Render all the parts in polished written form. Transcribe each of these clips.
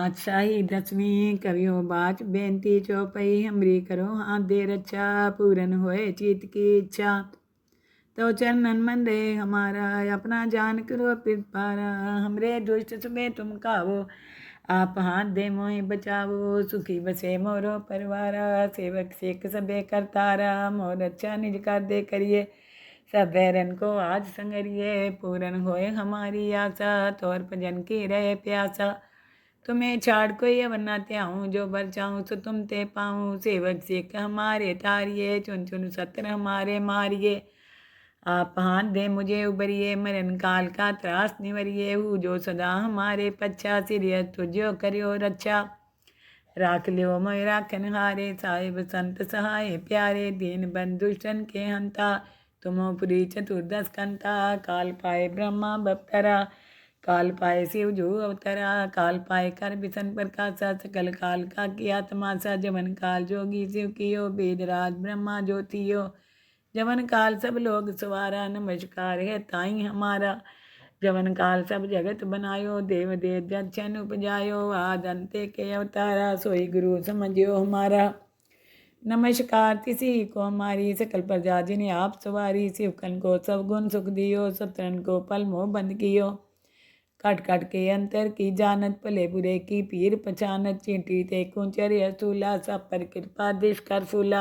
पातशाही 10वीं कवियों बाच बेनती चौपई हमरी करो हाथ दे रक्षा पूरन होए चित की इच्छा। तो चरणन मन रे हमारा अपना जान करो पारा। हमरे दुष्ट सुबह तुम कावो आप हाथ दे मोहि बचावो। सुखी बसे मोरो परिवारा सेवक सेक सबे करतारा। मोर अच्छा निज कर दे करिए सब बैरन को आज संगरिए। पूरन होए हमारी आशा तोर भजन की रहे प्यासा। तुम्हें छाड़ कोई अवना त्याऊँ जो बर चाहूँ सो तुम ते पाऊँ। सेवक सेक हमारे तारिये चुन चुन सत्र हमारे मारिए। आप हाथ दे मुझे उबरिए मरण काल का त्रास निवरिए। हूँ जो सदा हमारे पच्छा सिरिय तुझो करियो रक्षा। राख लियो मोय राखन हारे साहिब संत सहाय प्यारे। दीन बंधुष्टन के हंता तुमो पुरी चतुर्दश कंता। काल पाए ब्रह्मा बप्तरा काल पाए शिव जो अवतरा। काल पाए कर बिसन प्रकाशा सकल काल का किया तमाशा। जमन काल जोगी शिव कियो वेदराज ब्रह्मा ज्योतियो। जमन काल सब लोग सवारा नमस्कार है ताई हमारा। जवन काल सब जगत बनायो देव देव जन उपजायो। आद अंते के अवतारा सोई गुरु समझियो हमारा। नमस्कार तिसी को हमारी सकल प्रजा जिन्हें आप सवारी। शिवकन को सब गुण सुख दियो सत्रन को पल मोह बंद कियो। कट कट के अंतर की जानत भले बुरे की पीर पहचानत। चींटी ते कुंचर असूला सब पर कृपा दिश कर फूला।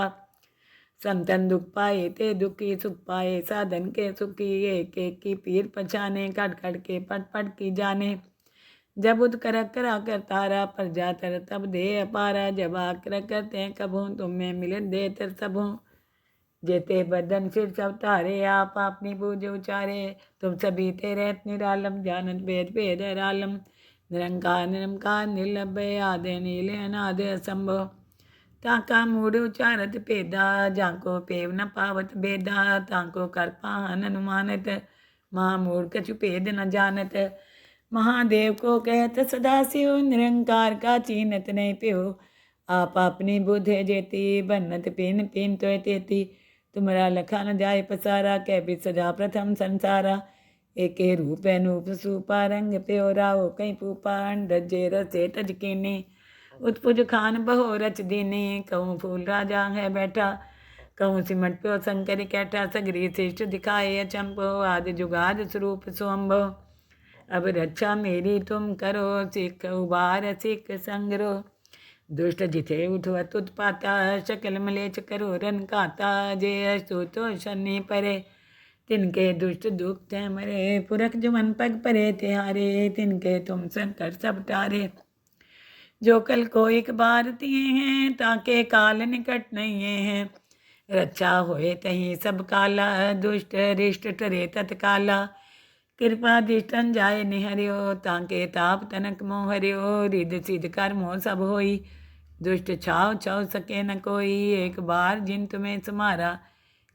संतन दुख पाए ते दुखी सुख पाए साधन के सुखी। एक एक की पीर पहचाने कट कट के पट पट की जाने। जब उद कर करा कर तारा पर जा तर तब दे अपारा। जब आकर करते कभू तुम्हें मिले दे तर सबू। जेते बदन फिर सब तारे आप अपनी बूझ उचारे। तुम सभी तेरे निरालम जानत भेद भेद रालम। निरंकार निरंकार निर्लभय आदे नीले अनादे असंभव। ताका मूड उचारत पेदा जाको पेव न पावत बेदा। ताको कर पाहन अनुमानत महामूढ़ कछु भेद न जानत। महादेव को कहत सदा शिव निरंकार का चीनत नहीं प्यो। आप अपनी बुद्ध जेती बन्नत पिन पिन तो तेती। तुमरा लखा न जाय पसारा कै भी सदा प्रथम संसारा। एके रूप अनूप सूपा रंग प्यो राव कई पूपा रजे रसे तज कीनी। उत्पुज खान बहो रच दीनी कहूँ फूल राजा है बैठा। कहूँ सिमट प्यो शंकर कैठा सगरी श्रेष्ठ दिखाए अचंपो। आदि जुगाद स्वरूप स्वंभो अब रक्षा मेरी तुम करो। सिख उबार सिख संगरो दुष्ट जिथे उठवत उत्पाता। शकल मलेच करो रन काता जे अस्तु तो शनि परे। तिनके दुष्ट दुख ते मरे पुरख जुमन पग परे तिहारे। तिनके तुम संकट सब टारे जो कल को एक बार तिए हैं। ताके काल निकट नहीं हैं रक्षा होए तही सब काला। दुष्ट रिष्ट टरे तत्काला कृपा दिष्टन जाय निहरियो। ताके ताप तनक मोहरियो रिद सिद्ध कर मोह सब होई। दुष्ट छाव छव सके न कोई एक बार जिन तुम्हें समारा।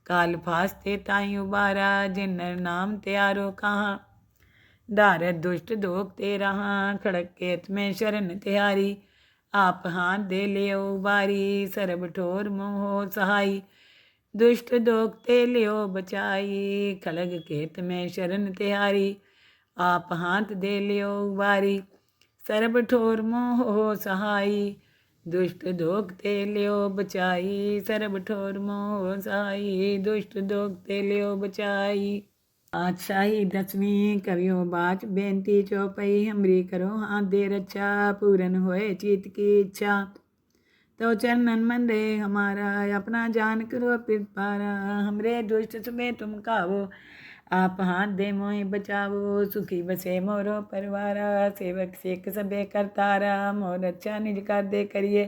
काल फासते ताई उबारा जिन नर नाम त्यारो कहाँ। दारद दुष्ट दोख ते रहा खड़क केत में शरण तिहारी। आप हाथ दे ले उबारी सरब ठोर मोह सहाई। दुष्ट दोख ते लियो बचाई खड़ग केत में शरण तिहारी। आप हाथ दे लियो उबारी सरब ठोर मोह सहाई। दुष्ट दोख ते लियो बचाई सरब ठोर मोह सहाई। दुष्ट दोख ते लियो बचाई। पातशाही 10वीं कवियों बाच बेनती चौपई हमरी करो हाथ दे रक्षा पूरन होए चित की इच्छा। तो चरणन मन रे हमारा अपना जान करो पारा। हमरे दुष्ट सुबह तुम कावो आप हाथ दे मोहि बचावो। सुखी बसे मोरो परिवारा सेवक सेक सबे करतारा। मोर अच्छा निज कर दे करिए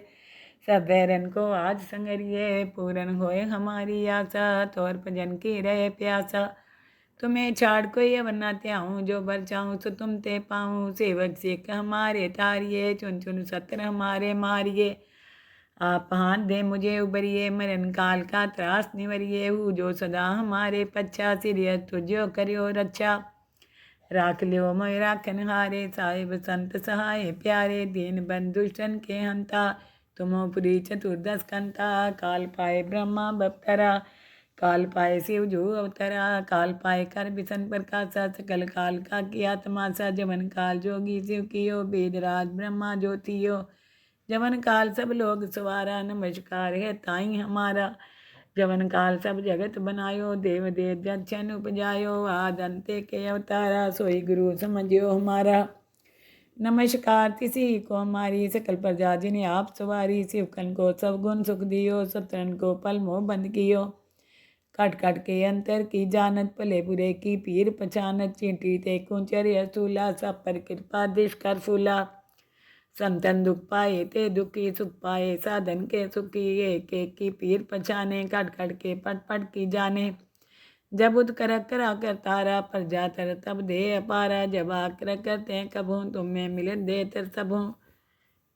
सब बैरन को आज संगरिए। पूरन होए हमारी आशा तोर भजन की रहे प्यासा। तुम्हें छाड़ कोई अवना त्याऊँ जो बर चाहूँ सो तुम ते पाऊँ। सेवक सेक हमारे तारिये चुन चुन सत्र हमारे मारिए। आप हाथ दे मुझे उबरिए मरण काल का त्रास निवरिए। हूँ जो सदा हमारे पच्छा सिरिय तुझो करियो रक्षा। राख लियो मोय राखन हारे साहिब संत सहाय प्यारे। दीन बंधुष्टन के हंता तुमो पुरी चतुर्दश कंता। काल पाए ब्रह्मा बप्तरा काल पाए शिव जो अवतरा, काल पाए कर बिसन प्रकाशा, सकल काल का किया तमाशा, जमन काल जोगी शिव कियो, वेदराज ब्रह्मा ज्योतियो, जमन काल सब लोग सवारा, नमस्कार है ताई हमारा, जमन काल सब जगत बनायो, देव देव जन उपजायो, आद अंते के अवतारा, सोई गुरु समझियो हमारा। नमस्कार तिसी को हमारी, सकल प्रजा जिन्हें आप सवारी, शिवकन को सब गुण सुख दियो, सतरन को पल मोह बंद कियो, कट कट के अंतर की जानत, भले बुरे की पीर पहचानत, चींटी ते कुंचर्य सूला, सब पर कृपा दिश कर फूला, संतन दुख पाए ते दुखी, सुख पाए साधन के सुखी, एक एक की पीर पहचाने, कट कट के पट पट की जाने, जब उद कर करा कर तारा, पर जातर तब दे अपारा, जब आकर करते कबहूँ तुम में मिले दे तर सबहूँ,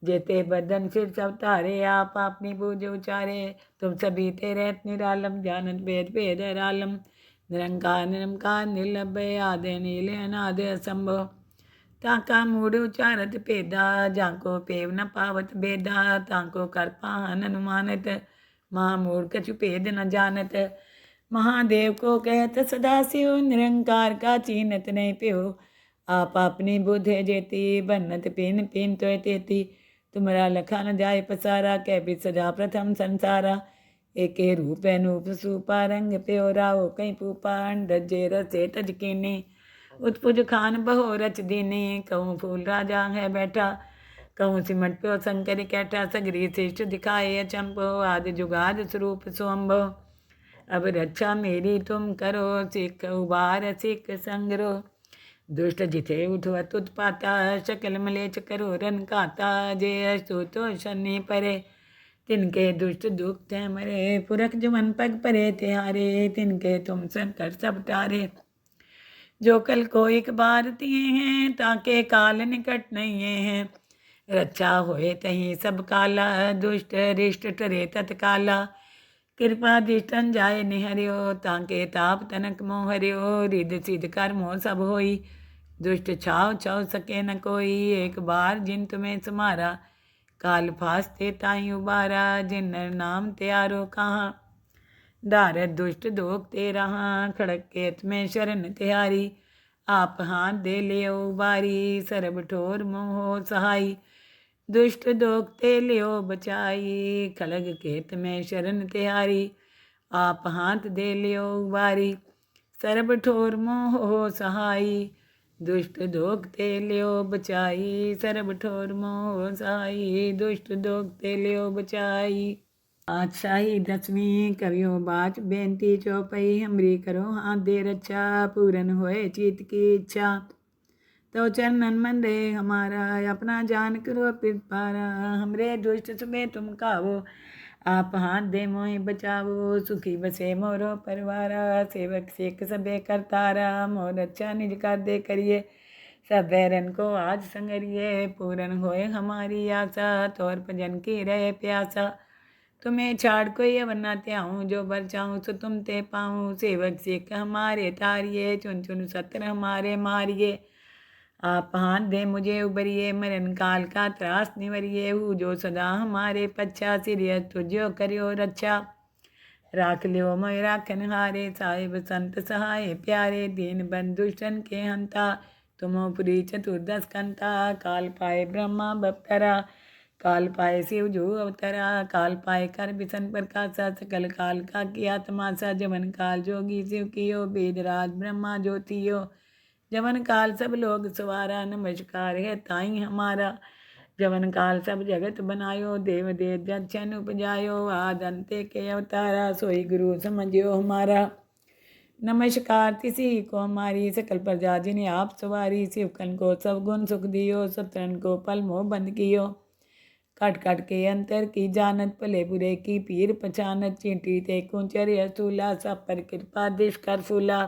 जेते बदन फिर सब तारे, आप अपनी पूज उचारे, तुम सभी तेरे निरालम, जानत वेद वेद रालम, निरंकार निरंकार निर्लभय, आदे नीले अनादे असंभव, ताका मूड उचारत पेदा, जाको पेव न पावत बेदा, ताको कर पाहन अनुमानत, महामूढ़ कछु भेद न जानत, महादेव को कहत सदा शिव, निरंकार का चीनत नहीं प्यो, आप अपनी बुद्ध जेती, बनत पिन पिन तो तेती, तुमरा लखा न जाय पसारा, कह भी सदा प्रथम संसारा, एक रूप अनूप सूपा, रंग प्यो राव कहीं पूपा, डजे रसे तजकीनी, उत्पुज खान बहो रच दीनी, कहूँ फूल राजा है बैठा, कहूँ सिमट प्यो शंकर कैठा, सगरी श्रेष्ठ दिखाए अचंपो, आदि जुगाद स्वरूप स्वंभो, अब रक्षा मेरी तुम करो, सिख उबार सिख संग्रो, दुष्ट जिथे उठवत उत्पाता, शकल मलेच करो रन काता, जे अस्तु तो शनि परे, तिनके दुष्ट दुख ते मरे, पुरख जुमन पग परे तिहारे, तिनके तुम संकट सब टारे, जो कल को एक बार तिए हैं, ताके काल निकट नहीं हैं, रक्षा होए तही सब काला, दुष्ट रिष्ट टरे तत्काला, कृपा दिष्टन जाय निहरियो, ताके ताप तनक मोहरियो, रिद सिद्ध कर मोह सब होई, दुष्ट छाव छाव सके न कोई, एक बार जिन तुम्हें समारा, काल फास्ते ताई उबारा, जिन नर नाम त्यारो कहाँ, दारद दुष्ट दोख ते रहा, खड़क के तुम्हें शरण तिहारी, आप हाथ दे लियो उबारी, सरब ठोर मोह सहाई, दुष्ट दोख ते लियो बचाई, खलग केत में शरण तिहारी, आप हाथ दे लियो उबारी, सरब ठोर मोह सहाई, दुष्ट दोख ते लियो बचाई, सरब ठोर मोह सहाई, दुष्ट दोख ते लियो बचाई। पातशाही दसवीं कवियों बाच बेनती चौपई, हमरी करो हाथ दे रक्षा, पूरन होए चित की इच्छा, तो चरणन मंदे हमारा, अपना जान करो पिपारा, हमरे दुष्ट सुबे तुम कावो, आप हाथ दे मोहि बचावो, सुखी बसे मोरो परिवारा, सेवक सेक सबे करतारा, मोर अच्छा निज कर दे करिए, सब बैरन को आज संगरिए, पूरन होए हमारी आशा, तोर भजन की रहे प्यासा, तुम्हें छाड़ कोई अवर न त्याऊँ, जो बर चाहूँ सो तुम ते पाऊँ, सेवक सिख हमारे तारिये, चुन चुन सत्र हमारे मारिए, आप हाथ दे मुझे उबरिए, मरण काल का त्रास निवरिए, हूँ जो सदा हमारे पच्छा, सिरियत तुझो करियो रक्षा, राख लियो मैं राखन हारे, साहिब संत सहाय प्यारे, दीन बंधुष्टन के हंता, तुमो पुरी चतुर्दश कंता, काल पाए ब्रह्मा बप्तरा, काल पाए शिव जो अवतरा, काल पाए कर बिसन प्रकाशा, सकल काल का किया तमाशा, जमन काल जोगी शिव कियो, वेदराज ब्रह्मा ज्योतियो, जमन काल सब लोग सवारा, नमस्कार है ताई हमारा, जमन काल सब जगत बनायो, देव देव जन उपजायो, आद अंते के अवतारा, सोई गुरु समझियो हमारा। नमस्कार तिसी को हमारी, सकल प्रजा जिन्हें आप सवारी, शिवकन को सब गुण सुख दियो, सतरन को पल मोह बंद कियो, कट कट के अंतर की जानत, भले बुरे की पीर पहचानत, चींटी ते कुंचर्य सूला, सब पर कृपा दिश कर फूला,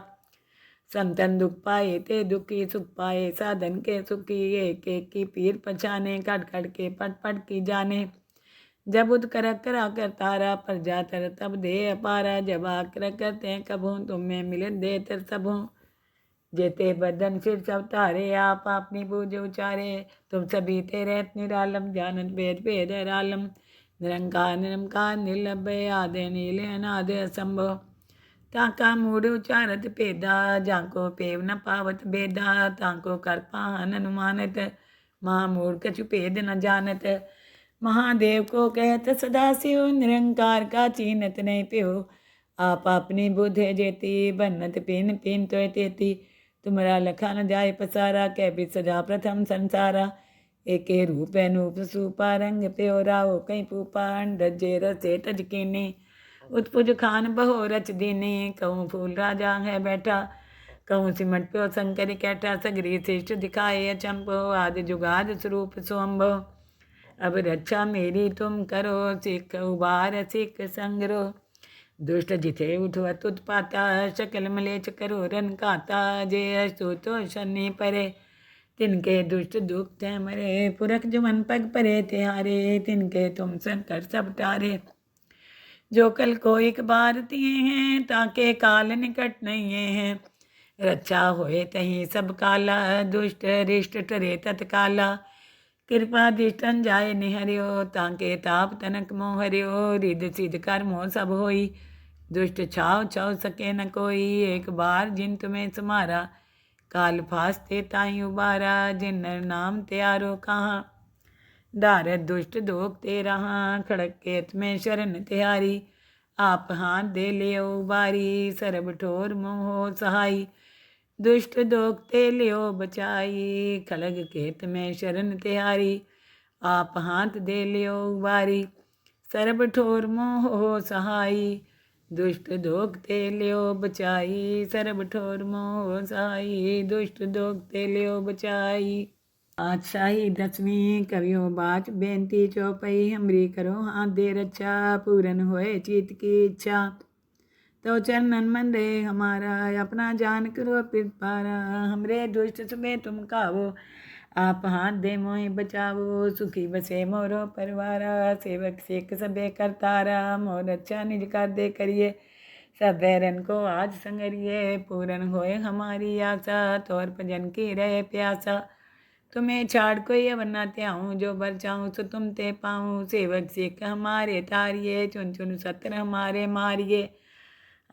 संतन दुख पाए ते दुखी, सुख पाए साधन के सुखी, एक एक की पीर पहचाने, कट कट के पट पट की जाने, जब उद कर करा कर तारा, पर जातर तब दे अपारा, जब आकर करते कबहूँ तुम में मिले दे तर सबहूँ, जेते बदन फिर सब तारे, आप अपनी पूज उचारे, तुम सभी तेरे निरालम, जानत वेद वेद रालम, निरंकार निरंकार निर्लभय, आदे नीले अनादे असंभव, ताका मूढ़ उचारत भेदा, जाको पेव न पावत भेदा, ताको कर पाहन अनुमानत, महामूढ़ कछु भेद न जानत। महादेव को कहत सदा शिव, निरंकार का चीनत नहीं प्यो, आप अपनी बुध है जेती, बन्नत पिन पिन तो तेती, तुमरा लखा न जाय पसारा, कै भी सजा प्रथम संसारा, एक रूप अनूप सूपा, रंग प्यो राव कई पूपा, डजे रसे तज कीनी, उत्पुज खान बहो रच दीनी, कहूँ फूल राजा है बैठा, कहूँ सिमट प्यो शंकर कैठा, सगरी श्रेष्ठ दिखाए अचंभो, आदि जुगाद स्वरूप स्वंभो, अब रक्षा मेरी तुम करो, सिख उबार सिख संग्रो, दुष्ट जिथे उठवत उत्पाता, शकल मलेच करो रन खाता, जे अस्तु तो शनि परे, तिनके दुष्ट दुख ते मरे, पुरख जुमन पग परे तिहारे, तिनके तुम संकट सब टारे, जो कल को एक बार तिए हैं, ताके काल निकट नहीं हैं, रक्षा होए तही सब काला, दुष्ट रिष्ट टरे तत्काला, कृपा दृष्टन जाय निहरियो, ताके ताप तनक मोह हरियो, रिद सिद्ध कर्मो सब होई, दुष्ट छाव छाव सके न कोई, एक बार जिन तुम्हें समारा, काल फास्ते ताई उबारा, जिन नर नाम त्यारो कहाँ, डारत दुष्ट दोख ते रहा, खड़क केत में शरण तिहारी, आप हाथ दे लियो उबारी, सरब ठोर मोह सहाई, दुष्ट दोख ते लियो बचाई, खलग केत में शरण तिहारी, आप हाथ दे लियो उबारी, सरब ठोर मोह सहाई, दुष्ट दोख ते लियो बचाई, सरब ठोर मोह सहाई, दुष्ट दोख ते लियो बचाई। बादशाही 10वीं कवियों बाच बेनती चौपई, हमरी करो हाथ दे रक्षा, पूरन होए चित की इच्छा, तो चरणन मंदे हमारा, अपना जान करो पिपारा, हमरे दुष्ट सुबे तुम कावो, आप हाथ दे मोहि बचावो, सुखी बसे मोरो परिवारा, सेवक सेक सबे करतारा, मोर अच्छा निज कर दे करिए, सब बैरन को आज संगरिए, पूरन होए हमारी आशा, तोर भजन की रहे प्यासा, तुम्हें छाड़ कोई अवर न त्याऊँ, जो बर चाहूँ सो तुम ते पाऊँ, सेवक सिख हमारे तारिये, चुन चुन सत्र हमारे मारिये,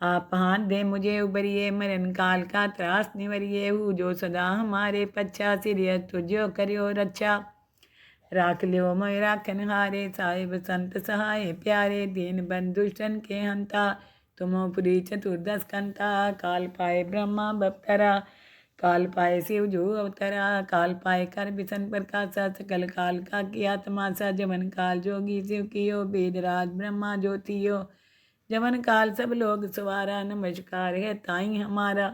आप हाथ दे मुझे उबरिए, मरण काल का त्रास निवरिए, हूँ जो सदा हमारे पच्छा, सिरियत तुझो करियो रक्षा, राख लियो मोय राखन हारे, साहिब संत सहाय प्यारे, दीन बंधुष्टन के हंता, तुमो पुरी चतुर्दश कंता, काल पाए ब्रह्मा बप्तरा, काल पाए शिव जो अवतरा, काल पाए कर बिसन प्रकाशा, सकल काल का किया तमाशा, जमन काल जोगी शिव कियो, वेदराज ब्रह्मा ज्योतियो, जमन काल सब लोग सवारा, नमस्कार है ताई हमारा,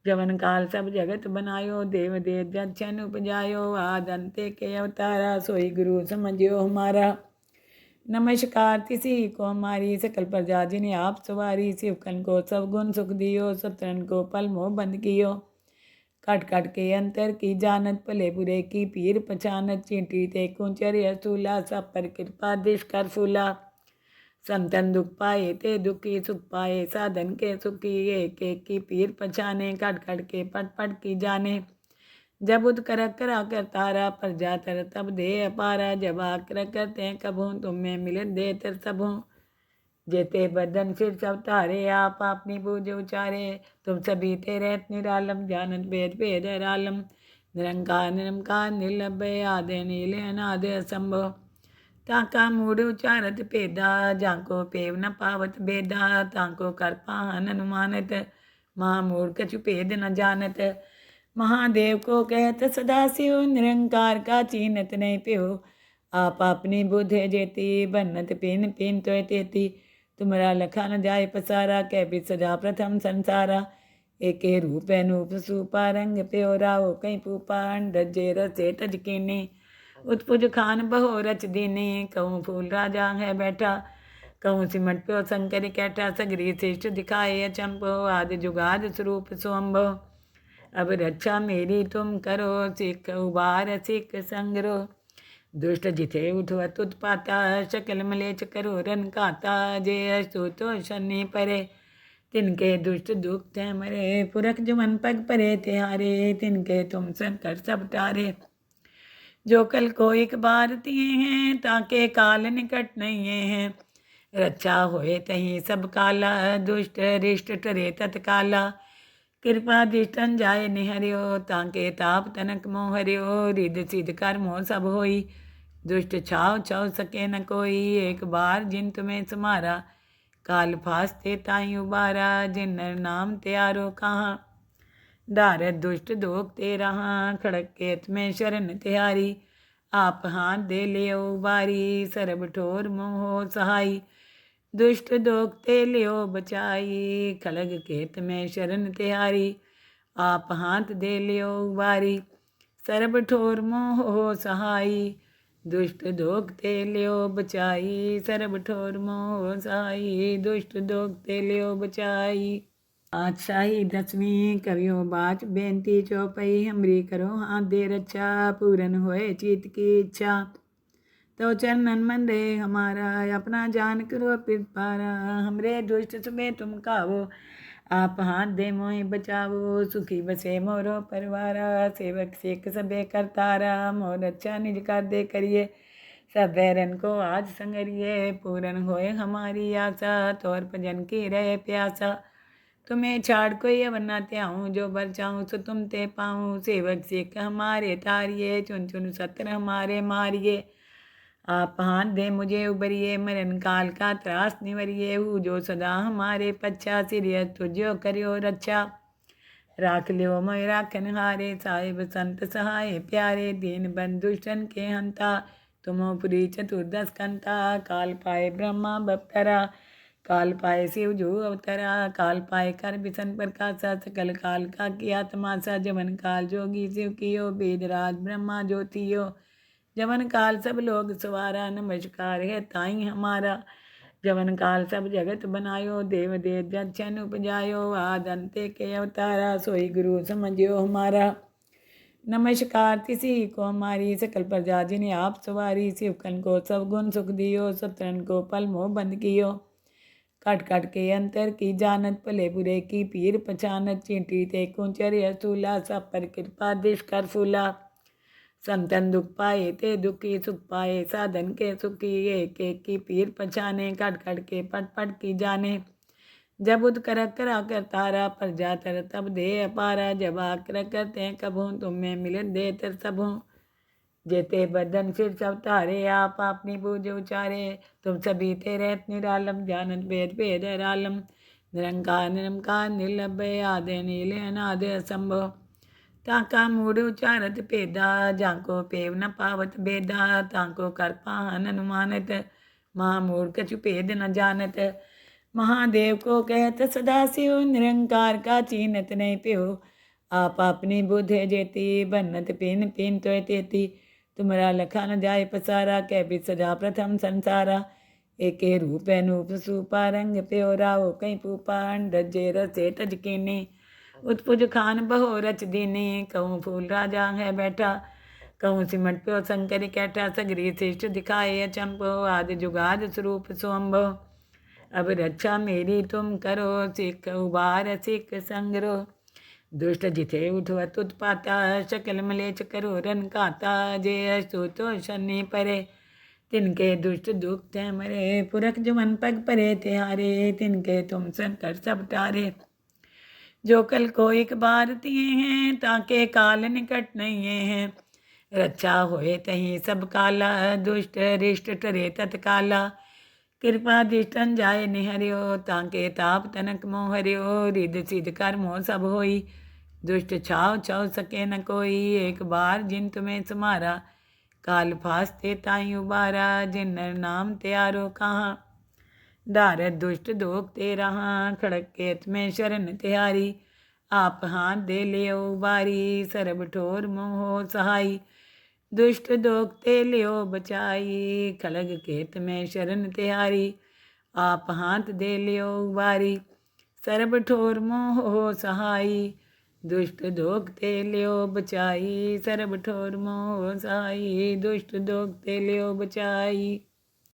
जमन काल सब जगत बनायो, देव देव जन उपजायो, आद अंते के अवतारा, सोई गुरु समझियो हमारा, नमस्कार किसी को हमारी, सकल प्रजा जिन्हें आप सवारी, शिवकन को सब गुण सुख दियो, सत्रन को पल मोह बंद कियो, कट कट के अंतर की जानत, भले बुरे की पीर पहचानत, चींटी ते कुंचर असूला, सब पर कृपा दिश कर फूला, संतन दुख पाए ते दुखी, सुख पाए साधन के सुखी, एक एक की पीर पहचाने, कट कट के पट पट की जाने, जब उद कर करा कर तारा, प्रजा तर तब दे अपारा, जब आकर करते कबहूँ, तुम में मिले दे तर सबहूँ, जेते बदन फिर सब तारे, आप अपनी बूझ उचारे, तुम सभी ते रहत निरालम, जानत भेद भेद रालम, निरंकार निरंकार निर्लभय, आदे नीले अनादे असंभव, ताका मूढ़ उचारत भेदा, जाको पेव न पावत भेदा, ताको कर पाहन अनुमानत, महामूढ़ कछु भेद न जानत, महादेव को कहत सदा शिव, निरंकार का चीनत नहीं प्यो, आप अपनी बुध है जेती, बन्नत पिन पिन तो तेती, तुमरा लखा न जाय पसारा, कै भी सजा प्रथम संसारा, एक रूप अनूप सूपा, रंग प्यो राव कई पूपा, डजे रसे तज कीनी, उत्पुज खान बहो रच दीनी, कहूँ फूल राजा है बैठा, कहूँ सिमट प्यो शंकर कैठा, सगरी श्रेष्ठ दिखाए अचंभो, आदि जुगाद स्वरूप स्वंभो, अब रक्षा मेरी तुम करो, सिख उबार सिख संग्रो, दुष्ट जिथे उठवत उत्पाता, शकल मलेच करो रन खाता, जे अस्तु तो शनि परे, तिनके दुष्ट दुख ते मरे, पुरख जुमन पग परे तिहारे, तिनके तुम संकट सब टारे, जो कल को एक बार तिए हैं, ताके काल निकट नहीं हैं, रक्षा होए तहीं सब काला, दुष्ट रिष्ट टरे तत्काला। कृपा दृष्टन जाय निहरियो, ताके ताप तनक मोह हरियो। रिद सिद्ध कर मोह सब होई, दुष्ट छाव छाव सके न कोई। एक बार जिन तुम्हें समारा, काल फास्ते ताई उबारा। जिन नर नाम त्यारो कहाँ, धारत दुष्ट दोख ते रहा। खड़क केत में शरण तिहारी, आप हाथ दे लियो उबारी। सरब ठोर मोह सहाई, दुष्ट दोख ते लियो बचाई। खड़ग केत में शरण तिहारी, आप हाथ दे लियो उबारी। सरब ठोर मोह सहाई, दुष्ट दोख ते लियो बचाई। सरब ठोर मोह सहाई, दुष्ट दोख ते लियो बचाई। पातशाही दसवीं करियो बाच बेनती चौपई। हमरी करो हाथ दे रक्षा, पूरन होए चित की इच्छा। तो चरणन मंदे हमारा, अपना जान करो पिरपारा। हमरे दुष्ट सुबे तुम कावो, आप हाथ दे मोहि बचावो। सुखी बसे मोरो परिवारा, सेवक सेक सबे करतारा। मोर अच्छा निज कर दे करिए, सब बैरन को आज संगरिए। पूरन होए हमारी आशा, तोर भजन की रहे प्यासा। तुम्हें छाड़ कोई अवर न त्याऊँ, जो बर चाहूँ सो तुम ते पाऊँ। सेवक सिख हमारे तारिये, चुन चुन सत्र हमारे मारिये। आप हाथ दे मुझे उबरिए, मरण काल का त्रास निवरिए। हूँ जो सदा हमारे पच्छा, सिरिय तुझो करियो रक्षा। राख लियो मोय राखन हारे, साहिब संत सहाय प्यारे। दीन बंधुष्टन के हंता, तुमो पुरी चतुर्दश कंता। काल पाए ब्रह्मा बप्तरा, काल पाए शिव जो अवतरा। काल पाए कर बिसन प्रकाशा, सकल काल का किया तमाशा। जवन काल जोगी शिव कियो, वेदराज ब्रह्मा ज्योतियो। जवन काल सब लोग सवारा, नमस्कार है ताई हमारा। जवन काल सब जगत बनायो, देव देव जन उपजायो। आद अंते के अवतारा, सोई गुरु समझियो हमारा। नमस्कार तिसी को हमारी, सकल प्रजा जिन्हें आप सवारी। शिवकन को सब गुण सुख दियो, सत्रन को पल मोह बंद कियो। कट कट के अंतर की जानत, भले बुरे की पीर पहचानत। चींटी ते कुंचर असूला, सब पर कृपा दिश कर फूला। संतन दुख पाए ते दुखी, सुख पाए साधन के सुखी। एक एक की पीर पहचाने, कट कट के पट पट की जाने। जब उद कर करा कर तारा, प्रजा तर तब दे अपारा। जब आकर करते कबहूँ, तुम में मिलन दे तर सबहूँ। जेते बदन सिर सब तारे, आप अपनी बूझ उचारे। तुम सभी ते रहत निरालम, जानत भेद भेद रालम। निरंकार निरंकार निर्लभय, आदे नीले अनाद असंभव। ताका मूड उचारत पेदा, जाको पेव न पावत बेदा। ताको कर पाहन अनुमानत, महामूढ़ कछु भेद न जानत। महादेव को कहत सदा शिव, निरंकार का चीनत नहीं प्यो। आप अपनी बुद्धि जेती, बन्नत पिन पिन तो तेती। तुमरा लखा न जाय पसारा, कै भी सजा प्रथम संसारा। एके रूप अनूप सूपा, रंग प्योरा हो कई पूपा। डजे रसे तज कीनी, उत्पुज खान बहो रच दीनी। कहूँ फूल राजा है बैठा, कहूँ सिमट प्यो शंकर कैठा। सगरी श्रेष्ठ दिखाए अचंभो, आदि जुगाद स्वरूप सोम्भो। अब रक्षा मेरी तुम करो, सिख उबार सिख संग्रो। दुष्ट जिथे उठवत उत्पाता, सकल मलेच करो रन काता। जे अस्तु तो शनि परे, तिनके दुष्ट दुख ते मरे। पुरख जुमन पग परे तिहारे, तिनके तुम संकर सब टारे। जो कल को एक बार तिए हैं, ताके काल निकट नहीं हैं। रक्षा होए तहीं सब काला, दुष्ट रिष्ट टरे तत्काला। कृपा दृष्टन जाय निहरियो, ताके ताप तनक मोह हरियो। रिद सिद्ध कर मोह सब होई, दुष्ट छाव छाव सके न कोई। एक बार जिन तुम्हें समारा, काल फास्ते ताई उबारा। जिन नर नाम त्यारो कहाँ, धारत दुष्ट दोख ते रहा। खड़क केत में शरण तिहारी, आप हाथ दे लियो उबारी। सरब ठोर मोह सहाई, दुष्ट दोख ते लियो बचाई। खड़ग केत में शरण तिहारी, आप हाथ दे लियो उबारी। सरब ठोर मोह सहाई, दुष्ट दोख ते लियो बचाई। सरब ठोर मोह सहाई, दुष्ट दोख ते लियो बचाई।